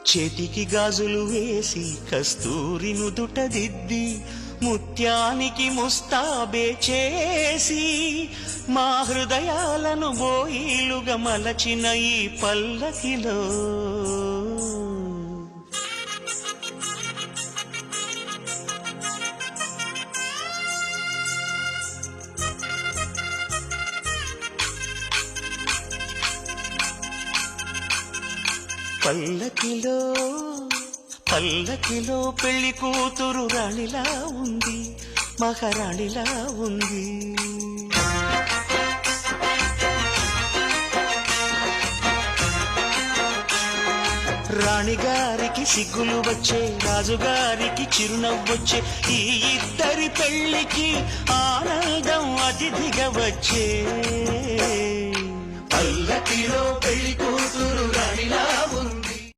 చేతికి గాజులు వేసి కస్తూరి నుదుట దిద్ది ముత్యానికి ముస్తాబే చేసి మా హృదయాలను బోయిలుగా మలచిన ఈ పల్లకిలో పల్లకిలో పల్లకిలో పెళ్లి కూతురు రాణిలా ఉంది, మహారాణిలా ఉంది. రాణిగారికి సిగ్గులు వచ్చే, రాజుగారికి చిరునవ్వొచ్చే, ఈ ఇద్దరి పెళ్లికి ఆనందం అతిథిగా వచ్చే. పల్లకిలో పెళ్లి కూతురు